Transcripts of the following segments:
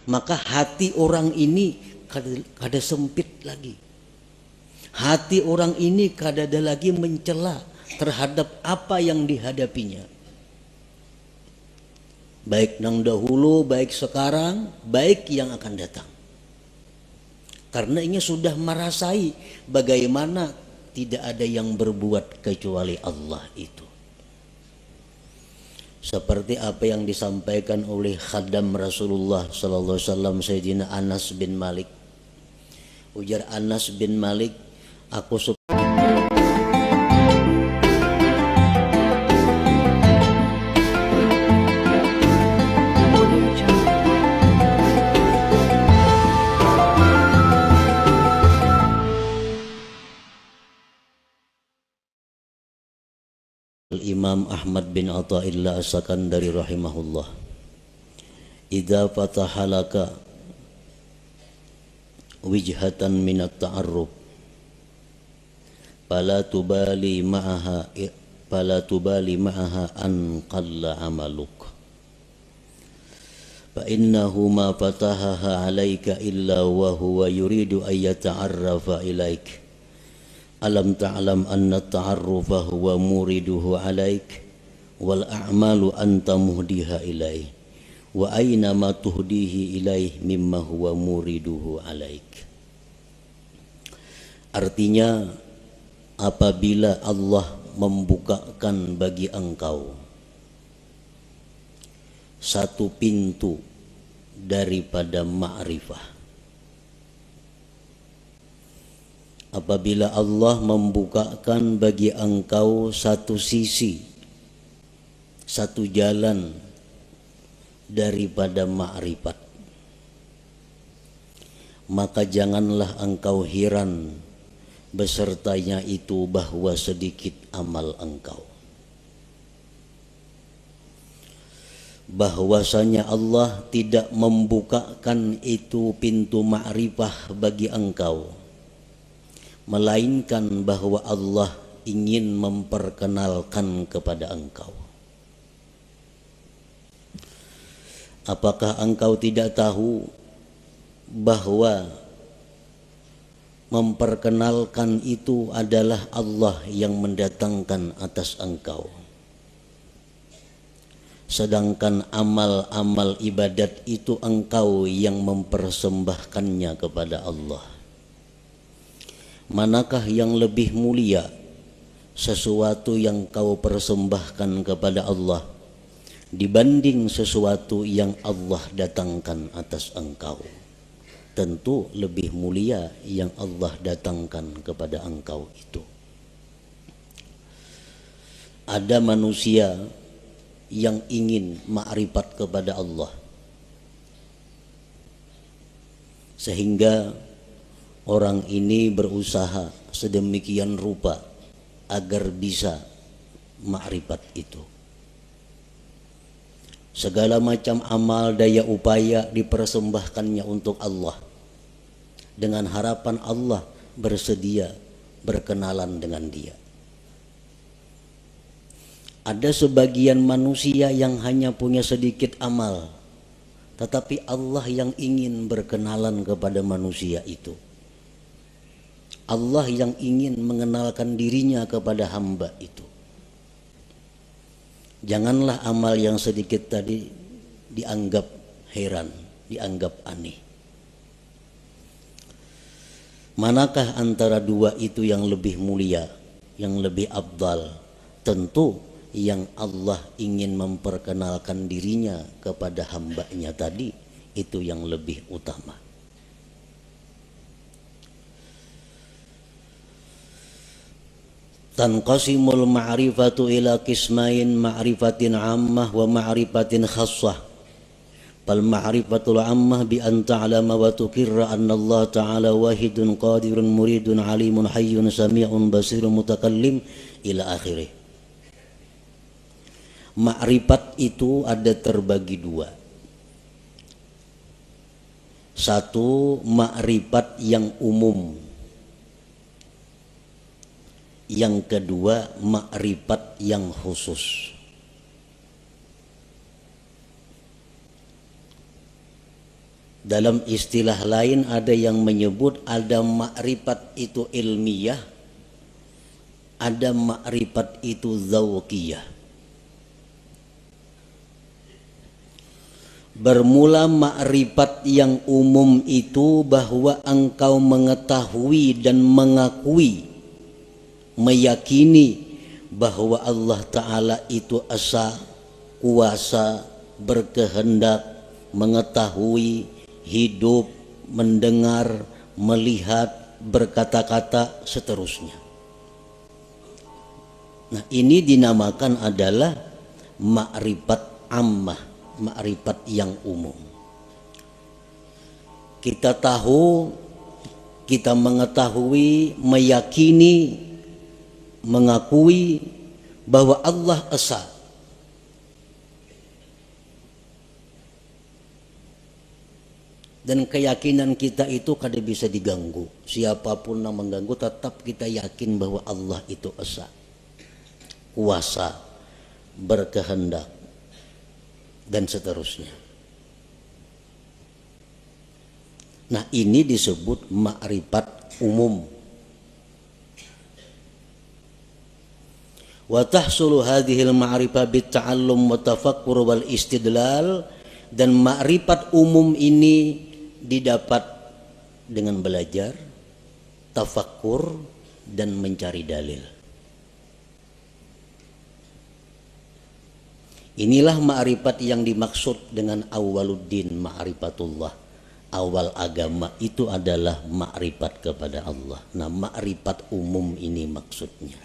maka hati orang ini kada sempit lagi. Hati orang ini kada ada lagi mencela terhadap apa yang dihadapinya. Baik nang dahulu, baik sekarang, baik yang akan datang. Karena ini sudah merasai bagaimana tidak ada yang berbuat kecuali Allah itu. Seperti apa yang disampaikan oleh khadam Rasulullah sallallahu alaihi wasallam Sayyidina Anas bin Malik. Ujar Anas bin Malik, aku Imam Ahmad bin Athaillah As-Sakandari rahimahullah, idza fatahalaka wijhatan minat ta'arruf fala tubali ma'aha an qalla amaluk fa innahu ma fatahaha alayka illa wa huwa yuridu an yata'arrafa ilaik. Alam ta'lam anna ta'arrufa huwa muriduhu alaik wal a'malu anta muhdiha ilaih wa aina ma tuhdihi ilaih mimma huwa muriduhu alaik. Artinya, apabila Allah membukakan bagi engkau satu pintu daripada ma'rifah, apabila Allah membukakan bagi engkau satu sisi, satu jalan daripada ma'rifat, maka janganlah engkau heran besertanya itu bahwa sedikit amal engkau. Bahwasanya Allah tidak membukakan itu pintu ma'rifah bagi engkau, melainkan bahwa Allah ingin memperkenalkan kepada engkau. Apakah engkau tidak tahu bahwa memperkenalkan itu adalah Allah yang mendatangkan atas engkau, sedangkan amal-amal ibadat itu engkau yang mempersembahkannya kepada Allah? Manakah yang lebih mulia, sesuatu yang kau persembahkan kepada Allah dibanding sesuatu yang Allah datangkan atas engkau? Tentu lebih mulia yang Allah datangkan kepada engkau itu. Ada manusia yang ingin ma'rifat kepada Allah, sehingga orang ini berusaha sedemikian rupa agar bisa ma'rifat itu. Segala macam amal daya upaya dipersembahkannya untuk Allah, dengan harapan Allah bersedia berkenalan dengan dia. Ada sebagian manusia yang hanya punya sedikit amal, tetapi Allah yang ingin berkenalan kepada manusia itu. Allah yang ingin mengenalkan dirinya kepada hamba itu. Janganlah amal yang sedikit tadi dianggap heran, dianggap aneh. Manakah antara dua itu yang lebih mulia, yang lebih afdal? Tentu yang Allah ingin memperkenalkan dirinya kepada hambanya tadi, itu yang lebih utama. Tanqasimul ma'rifatu ila qismain, ma'rifatin ammah wa ma'rifatin khassah. Fal ma'rifatul ammah bi an ta'lama wa tuqirra anna Allah ta'ala wahidun qadirun muridun alimun hayyun sami'un basirun mutakallim ila akhirih. Ma'rifat itu ada terbagi dua. Satu, ma'rifat yang umum. Yang kedua, ma'rifat yang khusus. Dalam istilah lain ada yang menyebut ada ma'rifat itu ilmiah, ada ma'rifat itu zawqiyah. Bermula ma'rifat yang umum itu bahwa engkau mengetahui dan mengakui, meyakini bahwa Allah Ta'ala itu asa, kuasa, berkehendak, mengetahui, hidup, mendengar, melihat, berkata-kata, seterusnya. Nah, ini dinamakan adalah ma'rifat ammah, ma'rifat yang umum. Kita tahu, kita mengetahui, meyakini, mengakui bahwa Allah esa. Dan keyakinan kita itu kada bisa diganggu. Siapapun yang mengganggu, tetap kita yakin bahwa Allah itu esa, kuasa, berkehendak, dan seterusnya. Nah, ini disebut ma'rifat umum. Wa tahsulu hadhil ma'rifah bitta'allum wa tafakkur wal istidlal, dan ma'rifat umum ini didapat dengan belajar, tafakkur, dan mencari dalil. Inilah ma'rifat yang dimaksud dengan awwaluddin ma'rifatullah. Awal agama itu adalah ma'rifat kepada Allah. Nah, ma'rifat umum ini maksudnya.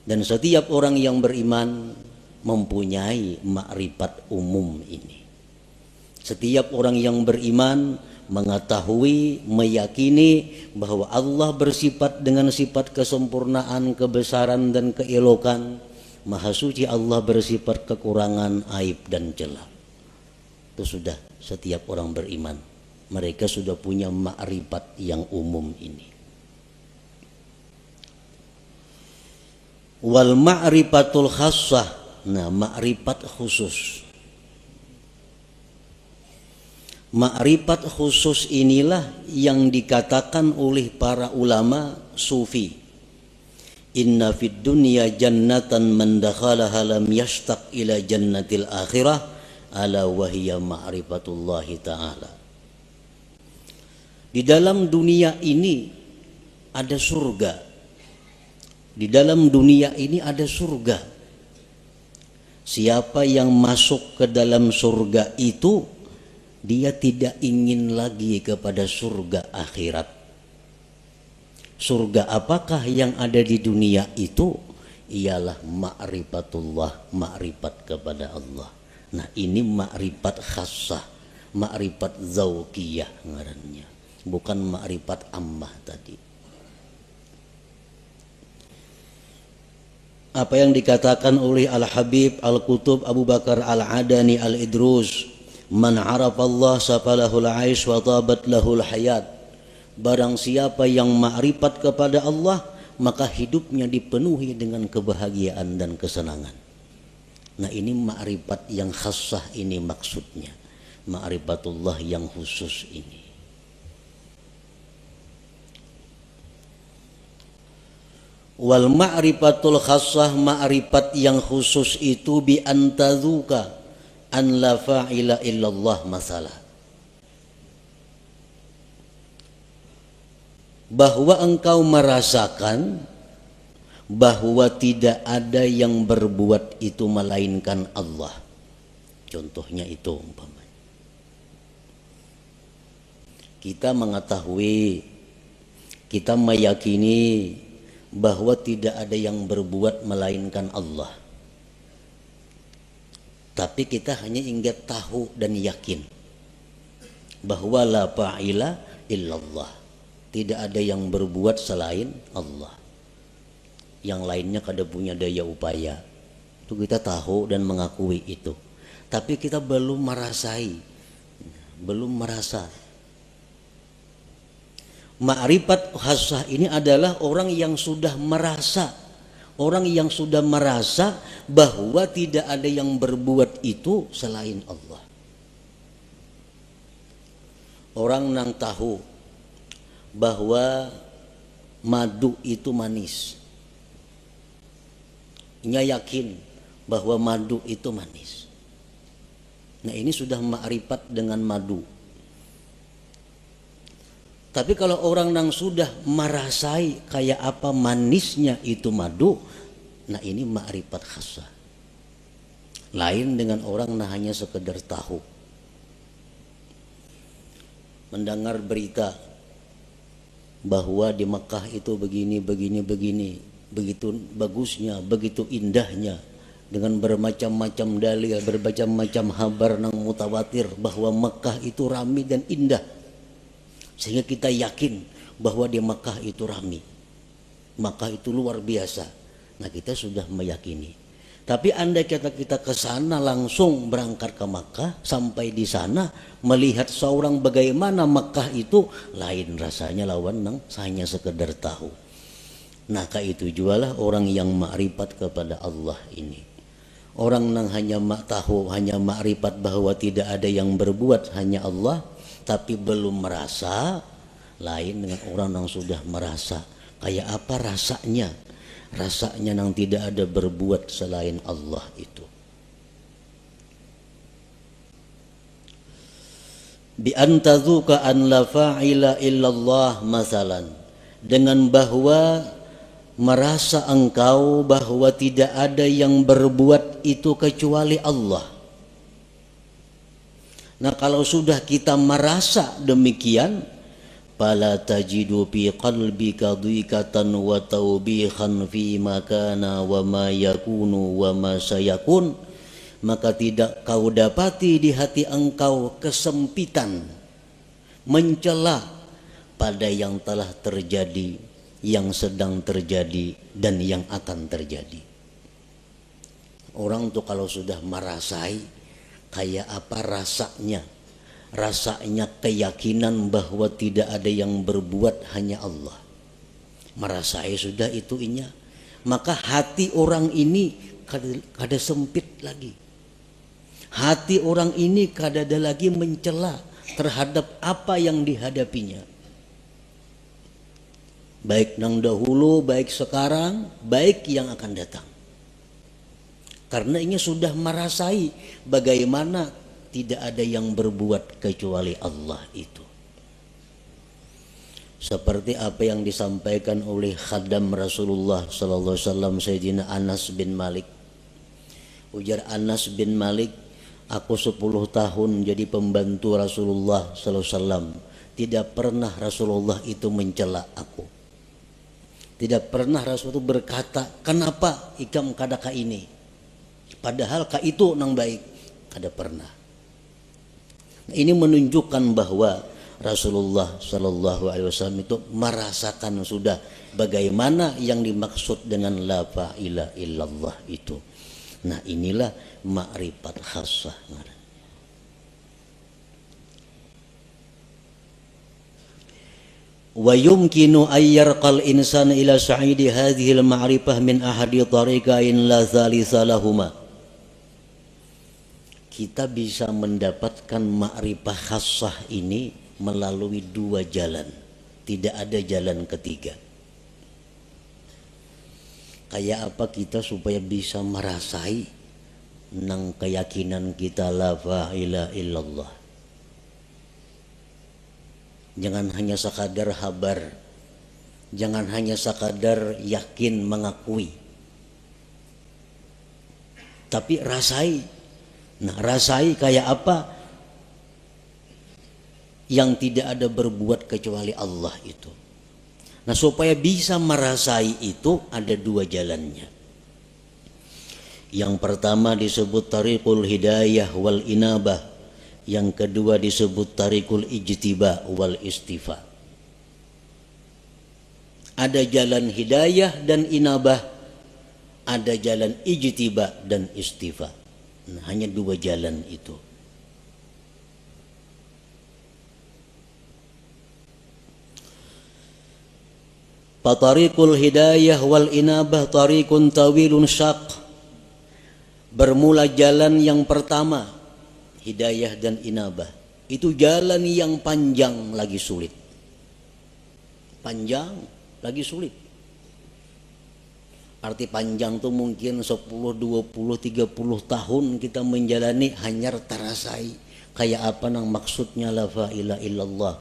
Dan setiap orang yang beriman mempunyai ma'rifat umum ini. Setiap orang yang beriman mengetahui, meyakini bahwa Allah bersifat dengan sifat kesempurnaan, kebesaran, dan keelokan. Maha suci Allah bersifat kekurangan, aib, dan celah. Itu sudah setiap orang beriman. Mereka sudah punya ma'rifat yang umum ini. Wal ma'rifatul khassah. Nah, ma'rifat khusus. Ma'rifat khusus inilah yang dikatakan oleh para ulama sufi. Inna fid dunya jannatan man dakhalaha lam yashtaq ila jannatil akhirah ala wahiyya ma'rifatullahi ta'ala. Di dalam dunia ini ada surga. Di dalam dunia ini ada surga. Siapa yang masuk ke dalam surga itu, dia tidak ingin lagi kepada surga akhirat. Surga apakah yang ada di dunia itu? Ialah ma'rifatullah, ma'rifat kepada Allah. Nah, ini ma'rifat khassah, ma'rifat zawqiyah ngarannya, bukan ma'rifat ammah tadi. Apa yang dikatakan oleh Al-Habib Al-Qutub Abu Bakar Al-Adani Al-Idrus, man arafa Allah safalahul aish wa tabat lahul hayat. Barang siapa yang ma'rifat kepada Allah, maka hidupnya dipenuhi dengan kebahagiaan dan kesenangan. Nah, ini ma'rifat yang khassah ini maksudnya. Ma'rifatullah yang khusus ini. Wal ma'rifatul khassah, ma'rifat yang khusus itu bi antazuka an la fa'ila illallah masalah. Bahwa engkau merasakan bahwa tidak ada yang berbuat itu melainkan Allah. Contohnya itu umpamanya. Kita mengetahui, kita meyakini bahwa tidak ada yang berbuat melainkan Allah. Tapi kita hanya ingin tahu dan yakin bahwa la fa'ila illallah. Tidak ada yang berbuat selain Allah. Yang lainnya kada punya daya upaya. Itu kita tahu dan mengakui itu. Tapi kita belum merasai, belum merasa. Ma'rifat khassah ini adalah orang yang sudah merasa. Orang yang sudah merasa bahwa tidak ada yang berbuat itu selain Allah. orang nang tahu bahwa madu itu manis. Nya yakin bahwa madu itu manis. Nah, ini sudah ma'rifat dengan madu. Tapi kalau orang yang sudah merasai kayak apa manisnya itu madu, nah ini ma'rifat khasah. Lain dengan orang nah hanya sekedar tahu. Mendengar berita bahwa di Mekah itu begini, begitu bagusnya, begitu indahnya, dengan bermacam-macam dalil, bermacam-macam kabar nang mutawatir bahwa Mekah itu ramai dan indah. Sehingga kita yakin bahwa di Makkah itu ramai, Makkah itu luar biasa. Nah, kita sudah meyakini. Tapi andai kita ke sana langsung berangkat ke Makkah, sampai di sana melihat seorang bagaimana Makkah itu, lain rasanya lawan nang hanya sekedar tahu. Nah, itu jualah orang yang ma'rifat kepada Allah ini. Orang yang hanya tahu, hanya ma'rifat bahwa tidak ada yang berbuat hanya Allah, tapi belum merasa, lain dengan orang yang sudah merasa. Kayak apa rasanya? Rasanya yang tidak ada berbuat selain Allah itu. Bi antazuka an la fa'ila illallah masalan. Dengan bahwa merasa engkau bahwa tidak ada yang berbuat itu kecuali Allah. Nah, kalau sudah kita merasa demikian, fala tajidu fi qalbika dhiqatan wa tawbihan fi ma kana wa ma yakunu wa ma sayakun, maka tidak kau dapati di hati engkau kesempitan, mencela pada yang telah terjadi, yang sedang terjadi, dan yang akan terjadi. Orang tuh kalau sudah merasai kayak apa rasanya? Rasanya keyakinan bahwa tidak ada yang berbuat hanya Allah. Merasai sudah itu inya. Maka hati orang ini kada sempit lagi. Hati orang ini kada ada lagi mencela terhadap apa yang dihadapinya. Baik nang dahulu, baik sekarang, baik yang akan datang. Karena ini sudah merasai bagaimana tidak ada yang berbuat kecuali Allah itu. Seperti apa yang disampaikan oleh khadam Rasulullah sallallahu alaihi wasallam Sayyidina Anas bin Malik. Ujar Anas bin Malik, aku 10 tahun jadi pembantu Rasulullah sallallahu alaihi wasallam. Tidak pernah Rasulullah itu mencela aku. Tidak pernah Rasulullah itu berkata, kenapa ikam kadaka ini? Padahal ka itu nang baik, kada pernah. Ini menunjukkan bahwa Rasulullah Shallallahu Alaihi Wasallam itu merasakan sudah bagaimana yang dimaksud dengan la ilaha illallah itu. Nah, inilah ma'rifat khassah. Wa yumkinu ayyarqal insan ila sa'idi hadhihi al-ma'rifah min ahadi tariqain la thalitha lahuma. Kita bisa mendapatkan ma'rifah khassah ini melalui 2 jalan. Tidak ada jalan ketiga. Kayak apa kita supaya bisa merasai nang keyakinan kita la ilaha illallah. Jangan hanya sekadar habar. Jangan hanya sekadar yakin mengakui. Tapi rasai. Nah, rasai kayak apa? Yang tidak ada berbuat kecuali Allah itu. Nah, supaya bisa merasai itu ada 2 jalannya. Yang pertama disebut tariqul hidayah wal inabah. Yang kedua disebut tariqul ijtiba wal istifa. Ada jalan hidayah dan inabah, ada jalan ijtiba dan istifa. Nah, hanya 2 jalan itu. Fatariqul hidayah wal inabah tariqun tawilun syaq. Bermula jalan yang pertama, hidayah dan inabah. Itu jalan yang panjang lagi sulit. Panjang lagi sulit. Arti panjang tuh mungkin 10, 20, 30 tahun kita menjalani hanyar tarasai. Kayak apa nang maksudnya la ilaha illallah.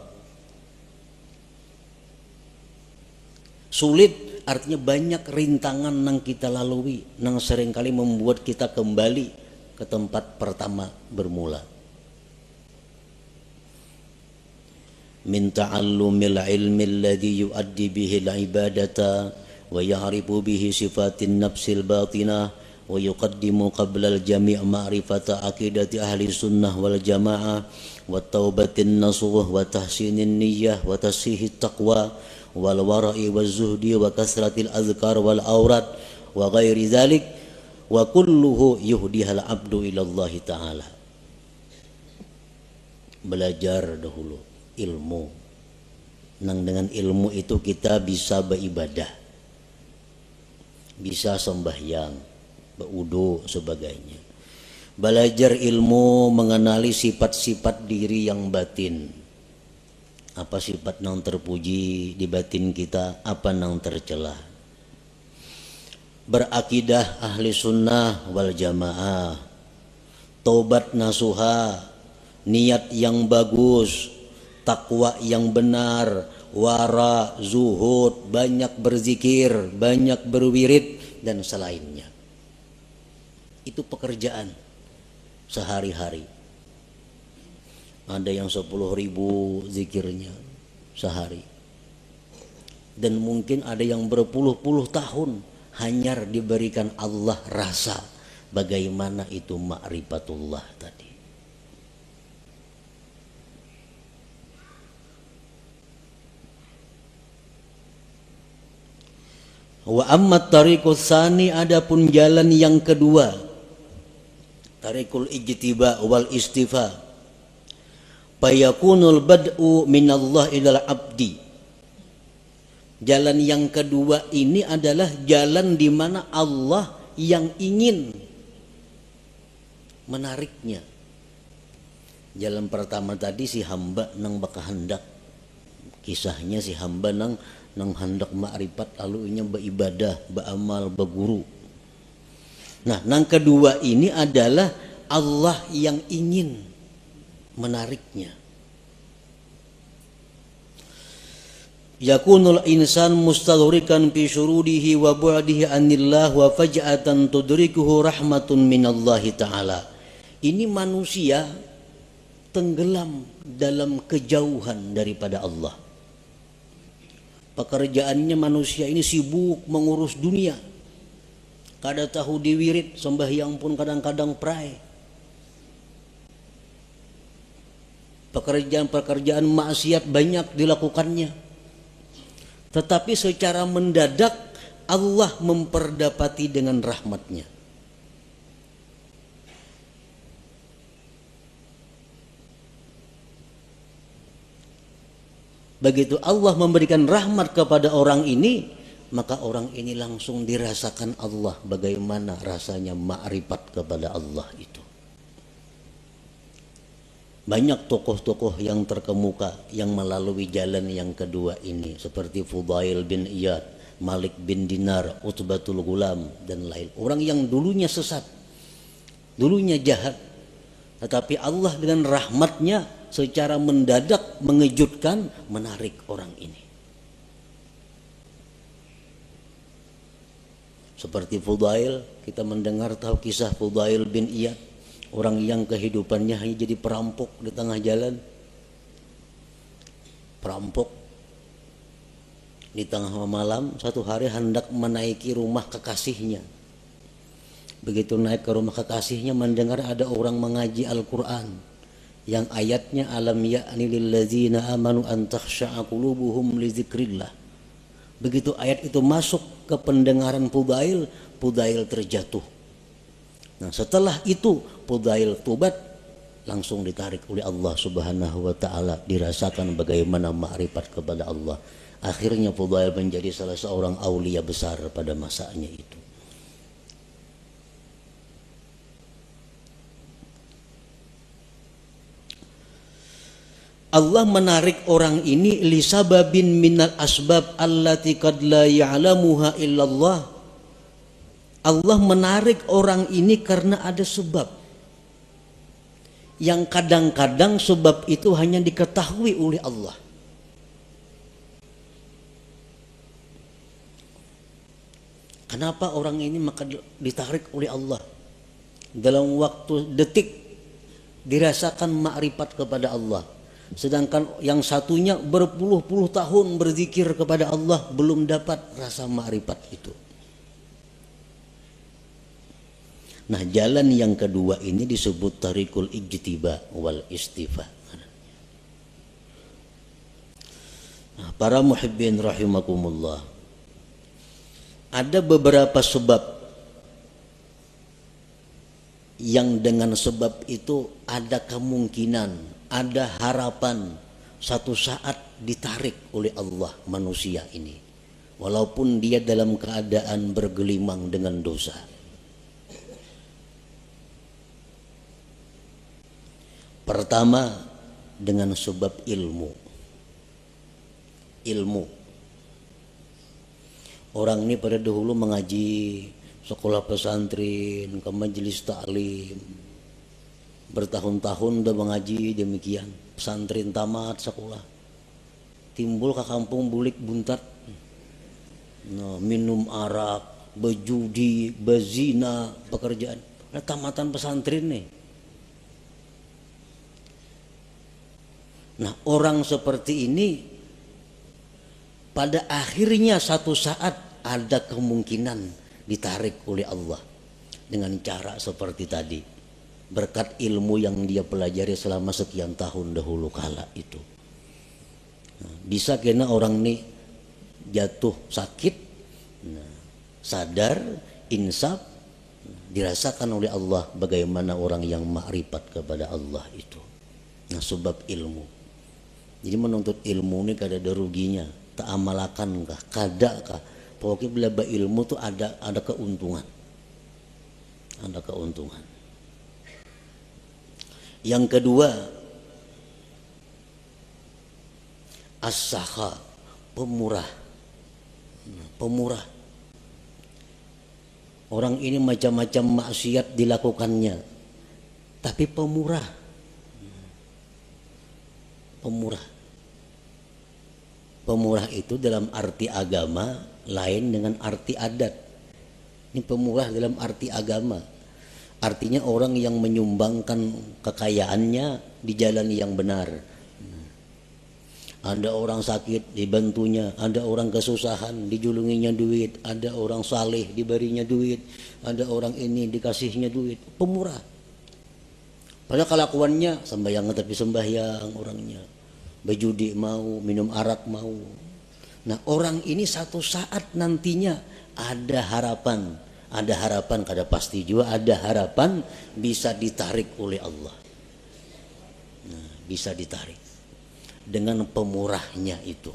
Sulit artinya banyak rintangan nang kita lalui, nang seringkali membuat kita kembali ke tempat pertama bermula. Min ta'allumil ilmi alladhi yuaddi bihi al-ibadata wa ya'rifu bihi sifatin nafsil batinah wa yuqaddimu qabla al-jami' ma'rifata aqidati ahli sunnah wal jamaah wa taubatin nasuh wa tahsinin niyyah wa tasihit taqwa wal wara'i waz zuhdi wa kasratil azkar wal aurat wa ghairi dzalik wa kulluhu yuhdihal abdu ila Allah taala. Belajar dahulu ilmu, nang dengan ilmu itu kita bisa beribadah, bisa sembahyang, berwudu sebagainya. Belajar ilmu mengenali sifat-sifat diri yang batin. Apa sifat nang terpuji di batin kita, apa nang tercela. Berakidah ahli sunnah wal jamaah, taubat nasuha, niat yang bagus, takwa yang benar, wara, zuhud, banyak berzikir, banyak berwirid dan selainnya. Itu pekerjaan sehari-hari. Ada yang 10.000 zikirnya sehari. Dan mungkin ada yang berpuluh-puluh tahun hanya diberikan Allah rasa bagaimana itu ma'rifatullah tadi. Wa amma tariqus tsani, adapun jalan yang kedua, tariqul ijtiba wal istifa, fayakunul bad'u minallah ilal abdi. Jalan yang kedua ini adalah jalan di mana Allah yang ingin menariknya. Jalan pertama tadi si hamba nang bakahendak, kisahnya si hamba nang hendak ma'rifat lalu inya beribadah, beramal, berguru. Nah, nang kedua ini adalah Allah yang ingin menariknya. Yakunul insan mustadhrikan fi syurudihi wa bu'dihi anillah wa faj'atan tudrikuhu rahmatun minallahi ta'ala. Ini manusia tenggelam dalam kejauhan daripada Allah. Pekerjaannya manusia ini sibuk mengurus dunia. Kada tahu diwirid, sembahyang pun kadang-kadang pray. Pekerjaan-pekerjaan maksiat banyak dilakukannya. Tetapi secara mendadak Allah memperdapati dengan rahmatnya. Begitu Allah memberikan rahmat kepada orang ini, maka orang ini langsung dirasakan Allah bagaimana rasanya ma'rifat kepada Allah itu. Banyak tokoh-tokoh yang terkemuka yang melalui jalan yang kedua ini, seperti Fudail bin Iyad, Malik bin Dinar, Utbatul Ghulam dan lain. Orang yang dulunya sesat, dulunya jahat, tetapi Allah dengan rahmatnya secara mendadak mengejutkan, menarik orang ini. Seperti Fudail, kita mendengar tahu kisah Fudail bin Iyad, orang yang kehidupannya hanya jadi perampok di tengah jalan. Perampok di tengah malam satu hari hendak menaiki rumah kekasihnya. Begitu naik ke rumah kekasihnya, mendengar ada orang mengaji Al-Quran yang ayatnya alam ya'ni lilladzina amanu an takhsha'a qulubuhum li dzikrillah. Begitu ayat itu masuk ke pendengaran Fudail, Fudail terjatuh. Nah, setelah itu Fudail tobat, langsung ditarik oleh Allah Subhanahu wa taala, dirasakan bagaimana ma'rifat kepada Allah. Akhirnya Fudail menjadi salah seorang aulia besar pada masanya itu. Allah menarik orang ini lisababin minal asbab allati qad la ya'lamuha illallah. Allah menarik orang ini karena ada sebab yang kadang-kadang sebab itu hanya diketahui oleh Allah. Kenapa orang ini maka ditarik oleh Allah? Dalam waktu detik dirasakan makrifat kepada Allah. Sedangkan yang satunya berpuluh-puluh tahun berzikir kepada Allah belum dapat rasa makrifat itu. Nah, jalan yang kedua ini disebut tarikul ijtiba wal istifa. Nah, para muhibbin rahimakumullah. Ada beberapa sebab yang dengan sebab itu ada kemungkinan, ada harapan satu saat ditarik oleh Allah manusia ini, walaupun dia dalam keadaan bergelimang dengan dosa. Pertama, dengan sebab ilmu. Orang ini pada dahulu mengaji sekolah pesantren, ke majelis taklim, bertahun-tahun udah mengaji demikian, pesantren tamat sekolah, timbul ke kampung bulik buntat, nah, minum arak, berjudi, berzina, pekerjaan, nah, tamatan pesantren nih. Nah, orang seperti ini pada akhirnya satu saat ada kemungkinan ditarik oleh Allah dengan cara seperti tadi, berkat ilmu yang dia pelajari selama sekian tahun dahulu kala itu. Nah, bisa kena orang ini jatuh sakit, nah, sadar, insaf, dirasakan oleh Allah bagaimana orang yang makrifat kepada Allah itu. Nah, sebab ilmu. Jadi menuntut ilmu ini kada ada ruginya, tak amalakan kah, kada kah. Pokoknya bila ilmu tuh ada keuntungan. Ada keuntungan. Yang kedua, as-sakha, pemurah. Pemurah. Orang ini macam-macam maksiat dilakukannya, tapi pemurah. Pemurah. Pemurah itu dalam arti agama lain dengan arti adat. Ini pemurah dalam arti agama. Artinya orang yang menyumbangkan kekayaannya di jalan yang benar. Ada orang sakit dibantunya, ada orang kesusahan dijulunginya duit, ada orang saleh diberinya duit, ada orang ini dikasihnya duit. Pemurah. Padahal kelakuannya sembahyang tapi sembahyang orangnya, berjudi mau, minum arak mau. Nah, orang ini satu saat nantinya ada harapan kada pasti juga, ada harapan bisa ditarik oleh Allah. Nah, bisa ditarik dengan pemurahnya itu.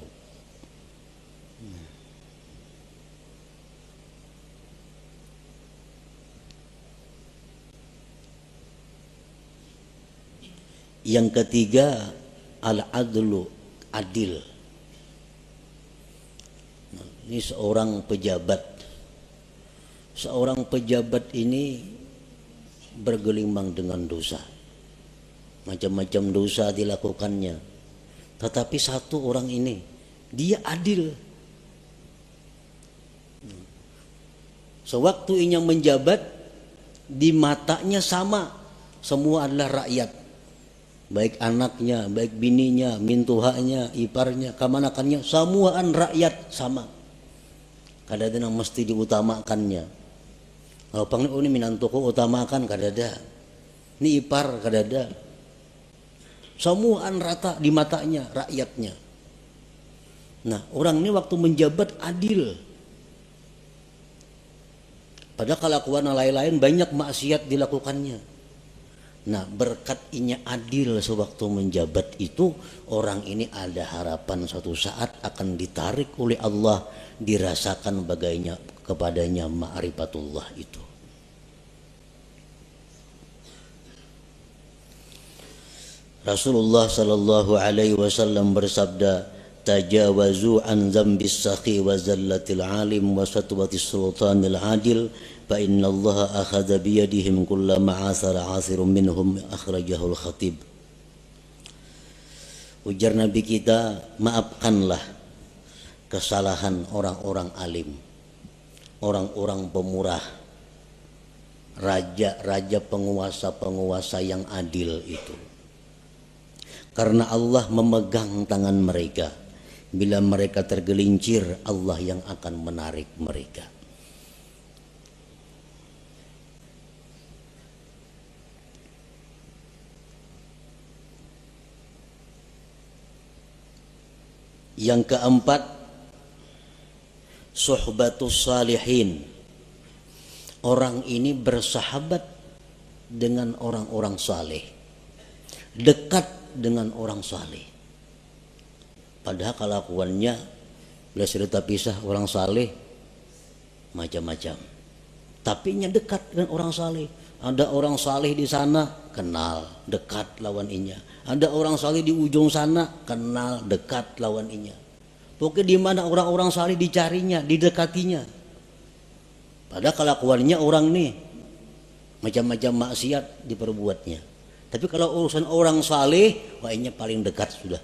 Yang ketiga, al-adlu, adil. Nah, ini seorang pejabat ini bergelimang dengan dosa, macam-macam dosa dilakukannya, tetapi satu orang ini dia adil. Sewaktu ia menjabat, di matanya sama, semua adalah rakyat, baik anaknya, baik bininya, mintuhanya, iparnya, kamanakannya, semuaan rakyat sama. Kadang-kadang mesti diutamakannya. Kalau panggil ini minantuku utamakan kadada, ini ipar kadada, semuaan rata di matanya rakyatnya. Nah, orang ini waktu menjabat adil. Padahal kelakuan lain-lain banyak maksiat dilakukannya. Nah, berkat inya adil sewaktu menjabat itu, orang ini ada harapan suatu saat akan ditarik oleh Allah, dirasakan bagainya kepadanya ma'rifatullah itu. Rasulullah sallallahu alaihi wasallam bersabda, tajawazu an dzambis sakhi wa zallatil alim wa satwatis sultanil adil fa innallaha akhadha bi yadihim kullama asara asirun minhum, akhrajahul khatib. Ujar Nabi kita, maafkanlah kesalahan orang-orang alim, orang-orang pemurah, raja-raja, penguasa-penguasa yang adil itu. Karena Allah memegang tangan mereka. Bila mereka tergelincir, Allah yang akan menarik mereka. Yang keempat, suhbatus salihin. Orang ini bersahabat dengan orang-orang saleh, dekat dengan orang saleh. Padahal kelakuannya bila cerita pisah orang saleh macam-macam, tapi nya dekat dengan orang saleh. Ada orang saleh di sana, kenal, dekat lawan inya. Ada orang saleh di ujung sana, kenal, dekat lawan inya. Pokoknya di mana orang-orang saleh dicarinya, didekatinya. Padahal kelakuannya orang nih macam-macam maksiat diperbuatnya. Tapi kalau urusan orang saleh, wahnya paling dekat sudah.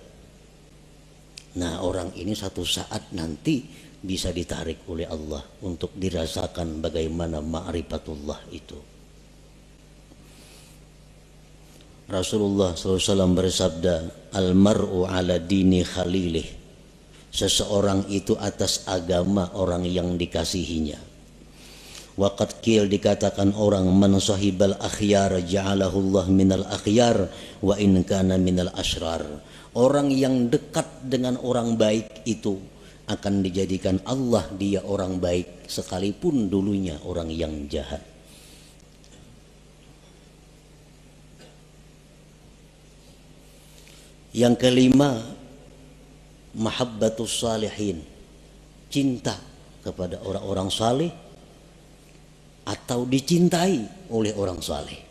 Nah, orang ini satu saat nanti bisa ditarik oleh Allah untuk dirasakan bagaimana ma'rifatullah itu. Rasulullah SAW bersabda, almar'u ala dini khalilih. Seseorang itu atas agama orang yang dikasihinya. Waqad qil, dikatakan orang, man sahibal akhyar ja'alahu Allah minal akhyar wa in kana minal asyrar. Orang yang dekat dengan orang baik itu akan dijadikan Allah dia orang baik sekalipun dulunya orang yang jahat. Yang kelima, mahabbatus salihin. Cinta kepada orang-orang saleh atau dicintai oleh orang saleh.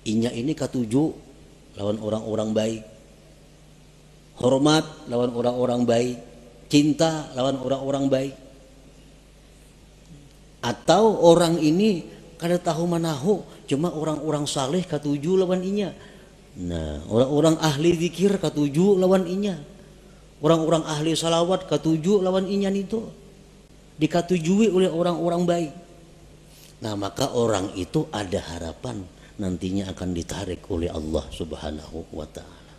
Inya ini katuju lawan orang-orang baik, hormat lawan orang-orang baik, cinta lawan orang-orang baik. Atau orang ini kada tahu manahu, cuma orang-orang saleh katuju lawan inya. Nah, orang-orang ahli zikir katuju lawan inya. Orang-orang ahli salawat katuju lawan inyan itu, dikatujui oleh orang-orang baik. Nah, maka orang itu ada harapan nantinya akan ditarik oleh Allah Subhanahu wa ta'ala.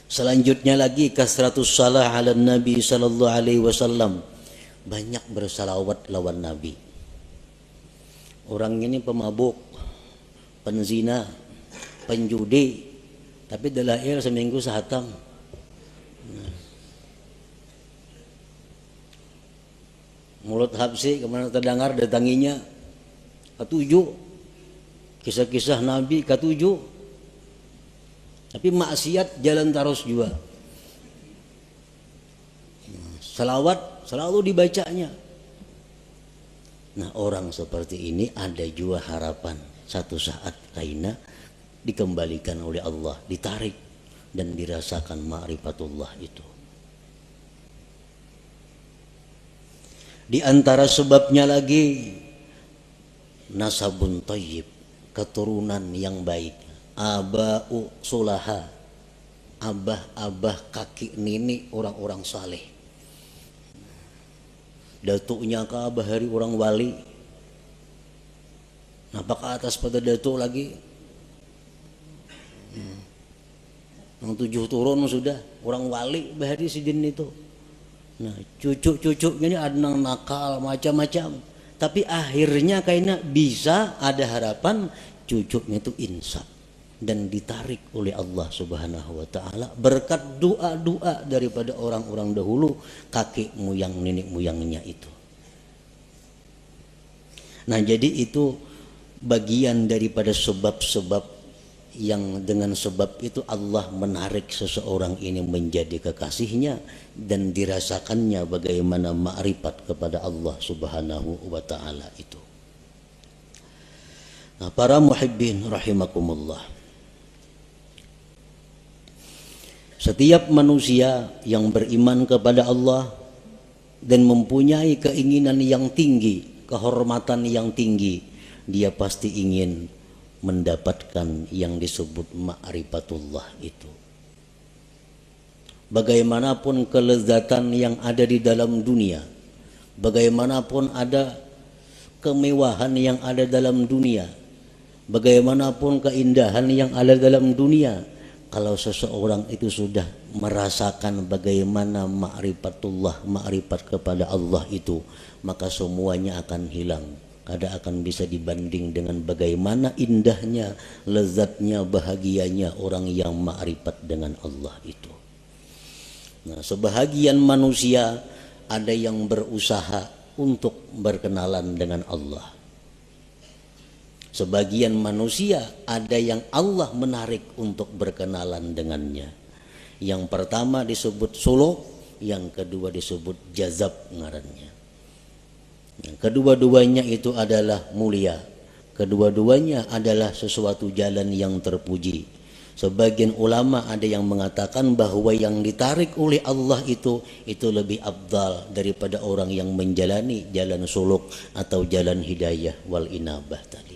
Selanjutnya lagi, kasratus salah ala Nabi sallallahu alaihi wasallam. Banyak bersalawat lawan Nabi. Orang ini pemabuk, penzina, penjudi, tapi dalail seminggu sehatam. Mulut habsi kemana terdengar datanginya, ketujuh kisah-kisah Nabi ketujuh, tapi maksiat jalan terus juga. Salawat selalu dibacanya. Nah, orang seperti ini ada juga harapan satu saat kaina dikembalikan oleh Allah, ditarik dan dirasakan ma'rifatullah itu. Di antara sebabnya lagi, nasabun thayyib, keturunan yang baik. Aba'u sulaha, abah-abah, kakek nenek orang-orang saleh. Datuknya ke abah hari orang wali. Napa ke atas pada datuk lagi? Yang 7 turun sudah orang wali bahari sidin itu. Nah, cucu-cucunya ini ada yang nakal macam-macam, tapi akhirnya kayaknya bisa ada harapan cucunya itu insaf dan ditarik oleh Allah Subhanahu wa ta'ala berkat doa-doa daripada orang-orang dahulu, kakek moyang nenek moyangnya itu. Nah, jadi itu bagian daripada sebab-sebab yang dengan sebab itu Allah menarik seseorang ini menjadi kekasihnya dan dirasakannya bagaimana ma'rifat kepada Allah Subhanahu wa taala itu. Nah, para muhibbin rahimakumullah. Setiap manusia yang beriman kepada Allah dan mempunyai keinginan yang tinggi, kehormatan yang tinggi, dia pasti ingin mendapatkan yang disebut ma'rifatullah itu. Bagaimanapun kelezatan yang ada di dalam dunia, bagaimanapun ada kemewahan yang ada dalam dunia, bagaimanapun keindahan yang ada dalam dunia, kalau seseorang itu sudah merasakan bagaimana ma'rifatullah, ma'rifat kepada Allah itu, maka semuanya akan hilang. Kada akan bisa dibanding dengan bagaimana indahnya, lezatnya, bahagianya orang yang ma'rifat dengan Allah itu. Nah, sebahagian manusia ada yang berusaha untuk berkenalan dengan Allah. Sebagian manusia ada yang Allah menarik untuk berkenalan dengannya. Yang pertama disebut suluk, yang kedua disebut jazab ngarannya. Kedua-duanya itu adalah mulia. Kedua-duanya adalah sesuatu jalan yang terpuji. Sebagian ulama ada yang mengatakan bahwa yang ditarik oleh Allah itu lebih afdal daripada orang yang menjalani jalan suluk atau jalan hidayah wal inabah tadi.